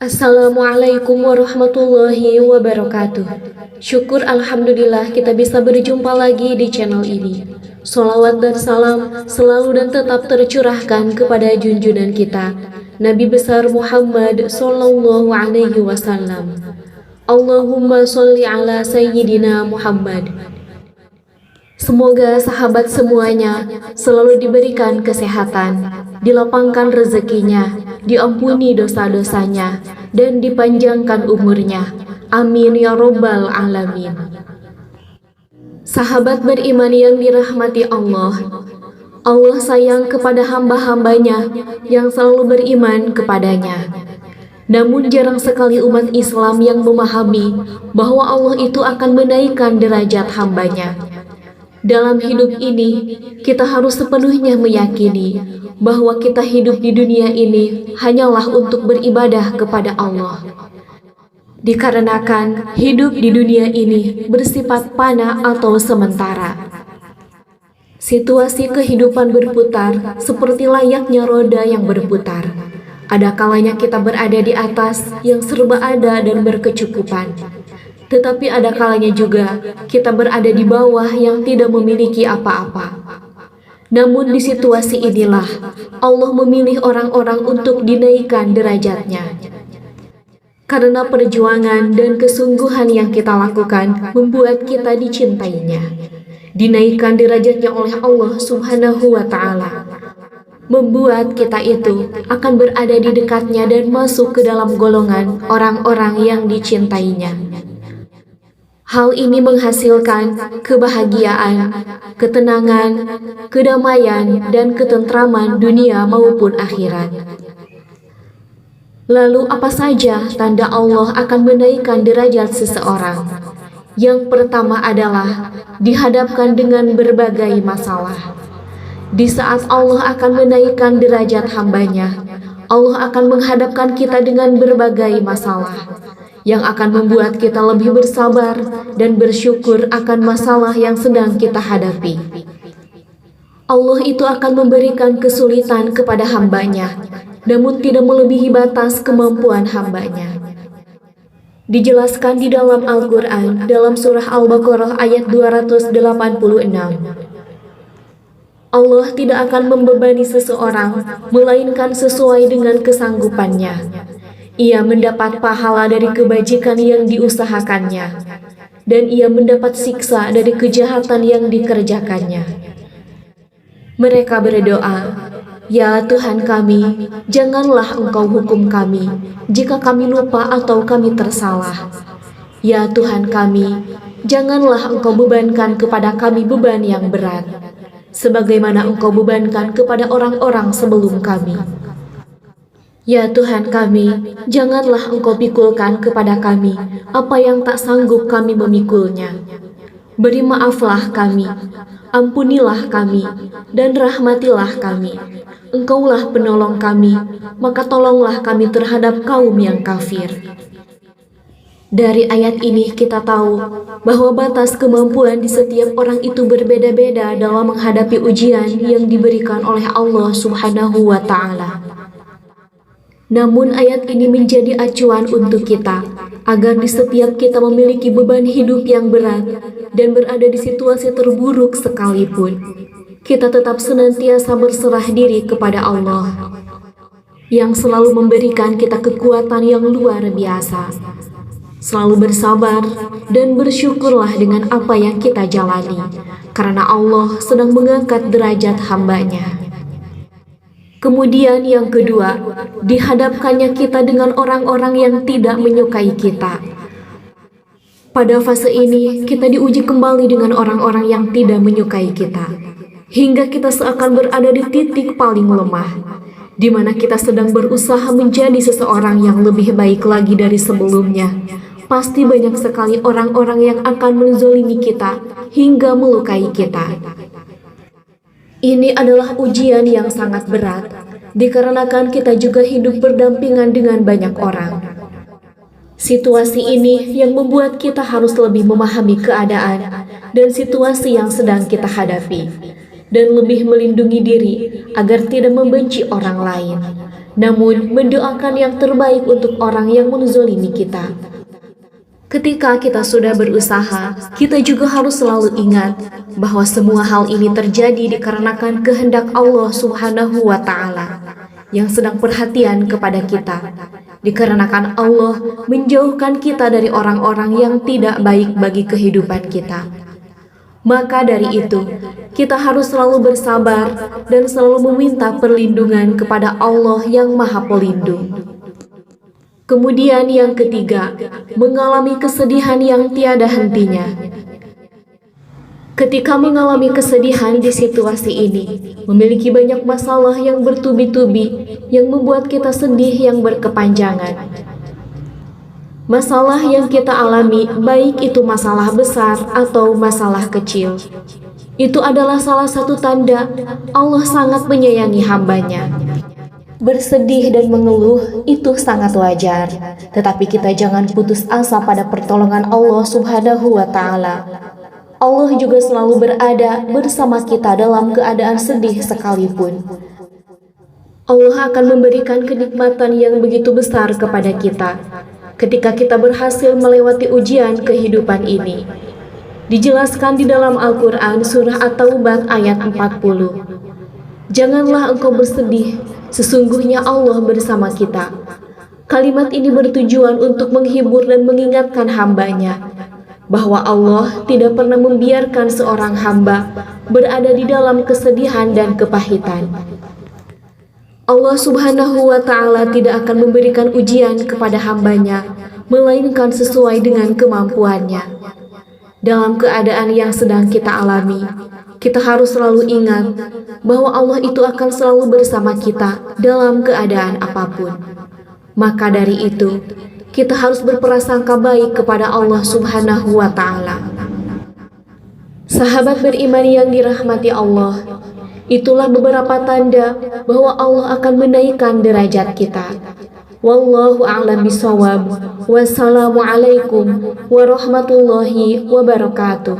Assalamualaikum warahmatullahi wabarakatuh. Syukur Alhamdulillah kita bisa berjumpa lagi di channel ini. Salawat dan salam selalu dan tetap tercurahkan kepada junjungan kita, Nabi besar Muhammad Sallallahu Alaihi Wasallam. Allahumma sholli ala Sayyidina Muhammad. Semoga sahabat semuanya selalu diberikan kesehatan, dilapangkan rezekinya, diampuni dosa-dosanya, dan dipanjangkan umurnya. Amin ya robbal alamin. Sahabat beriman yang dirahmati Allah, Allah sayang kepada hamba-hambanya yang selalu beriman kepadanya. Namun jarang sekali umat Islam yang memahami bahwa Allah itu akan menaikkan derajat hambanya. Dalam hidup ini, kita harus sepenuhnya meyakini bahwa kita hidup di dunia ini hanyalah untuk beribadah kepada Allah. Dikarenakan hidup di dunia ini bersifat fana atau sementara. Situasi kehidupan berputar seperti layaknya roda yang berputar. Ada kalanya kita berada di atas yang serba ada dan berkecukupan. Tetapi ada kalanya juga kita berada di bawah yang tidak memiliki apa-apa. Namun di situasi inilah Allah memilih orang-orang untuk dinaikkan derajatnya. Karena perjuangan dan kesungguhan yang kita lakukan membuat kita dicintainya. Dinaikkan derajatnya oleh Allah Subhanahu wa Ta'ala. Membuat kita itu akan berada di dekatnya dan masuk ke dalam golongan orang-orang yang dicintainya. Hal ini menghasilkan kebahagiaan, ketenangan, kedamaian, dan ketentraman dunia maupun akhirat. Lalu apa saja tanda Allah akan menaikkan derajat seseorang? Yang pertama adalah dihadapkan dengan berbagai masalah. Di saat Allah akan menaikkan derajat hambanya, Allah akan menghadapkan kita dengan berbagai masalah yang akan membuat kita lebih bersabar dan bersyukur akan masalah yang sedang kita hadapi. Allah itu akan memberikan kesulitan kepada hambanya, namun tidak melebihi batas kemampuan hambanya. Dijelaskan di dalam Al-Quran, dalam surah Al-Baqarah ayat 286. Allah tidak akan membebani seseorang, melainkan sesuai dengan kesanggupannya. Ia mendapat pahala dari kebajikan yang diusahakannya, dan ia mendapat siksa dari kejahatan yang dikerjakannya. Mereka berdoa, "Ya Tuhan kami, janganlah Engkau hukum kami jika kami lupa atau kami tersalah. Ya Tuhan kami, janganlah Engkau bebankan kepada kami beban yang berat, sebagaimana Engkau bebankan kepada orang-orang sebelum kami. Ya Tuhan kami, janganlah Engkau pikulkan kepada kami apa yang tak sanggup kami memikulnya. Beri maaflah kami, ampunilah kami, dan rahmatilah kami. Engkaulah penolong kami, maka tolonglah kami terhadap kaum yang kafir." Dari ayat ini kita tahu bahwa batas kemampuan di setiap orang itu berbeda-beda dalam menghadapi ujian yang diberikan oleh Allah Subhanahu wa Ta'ala. Namun ayat ini menjadi acuan untuk kita, agar di setiap kita memiliki beban hidup yang berat dan berada di situasi terburuk sekalipun, kita tetap senantiasa berserah diri kepada Allah, yang selalu memberikan kita kekuatan yang luar biasa. Selalu bersabar dan bersyukurlah dengan apa yang kita jalani, karena Allah sedang mengangkat derajat hambanya. Kemudian yang kedua, dihadapkannya kita dengan orang-orang yang tidak menyukai kita. Pada fase ini, kita diuji kembali dengan orang-orang yang tidak menyukai kita, hingga kita seakan berada di titik paling lemah, di mana kita sedang berusaha menjadi seseorang yang lebih baik lagi dari sebelumnya. Pasti banyak sekali orang-orang yang akan menzolimi kita hingga melukai kita. Ini adalah ujian yang sangat berat, dikarenakan kita juga hidup berdampingan dengan banyak orang. Situasi ini yang membuat kita harus lebih memahami keadaan dan situasi yang sedang kita hadapi, dan lebih melindungi diri agar tidak membenci orang lain. namun mendoakan yang terbaik untuk orang yang menzolimi kita. Ketika kita sudah berusaha, kita juga harus selalu ingat bahwa semua hal ini terjadi dikarenakan kehendak Allah Subhanahu wa Ta'ala yang sedang perhatian kepada kita. Dikarenakan Allah menjauhkan kita dari orang-orang yang tidak baik bagi kehidupan kita. Maka dari itu, kita harus selalu bersabar dan selalu meminta perlindungan kepada Allah yang Maha Pelindung. Kemudian yang ketiga, mengalami kesedihan yang tiada hentinya. Ketika mengalami kesedihan di situasi ini, memiliki banyak masalah yang bertubi-tubi yang membuat kita sedih yang berkepanjangan. Masalah yang kita alami, baik itu masalah besar atau masalah kecil, itu adalah salah satu tanda Allah sangat menyayangi hamba-Nya. Bersedih dan mengeluh itu sangat wajar, tetapi kita jangan putus asa pada pertolongan Allah Subhanahu wa Ta'ala. Allah juga selalu berada bersama kita dalam keadaan sedih sekalipun. Allah akan memberikan kenikmatan yang begitu besar kepada kita ketika kita berhasil melewati ujian kehidupan ini. Dijelaskan di dalam Al-Quran surah At-Taubah ayat 40. Janganlah engkau bersedih, sesungguhnya Allah bersama kita. Kalimat ini bertujuan untuk menghibur dan mengingatkan hamba-Nya bahwa Allah tidak pernah membiarkan seorang hamba berada di dalam kesedihan dan kepahitan. Allah Subhanahu wa Ta'ala tidak akan memberikan ujian kepada hamba-Nya, melainkan sesuai dengan kemampuannya. Dalam keadaan yang sedang kita alami, kita harus selalu ingat bahwa Allah itu akan selalu bersama kita dalam keadaan apapun. Maka dari itu, kita harus berprasangka baik kepada Allah Subhanahu wa Ta'ala. Sahabat beriman yang dirahmati Allah, itulah beberapa tanda bahwa Allah akan menaikkan derajat kita. Wallahu a'lam bishawab. Wassalamualaikum warahmatullahi wabarakatuh.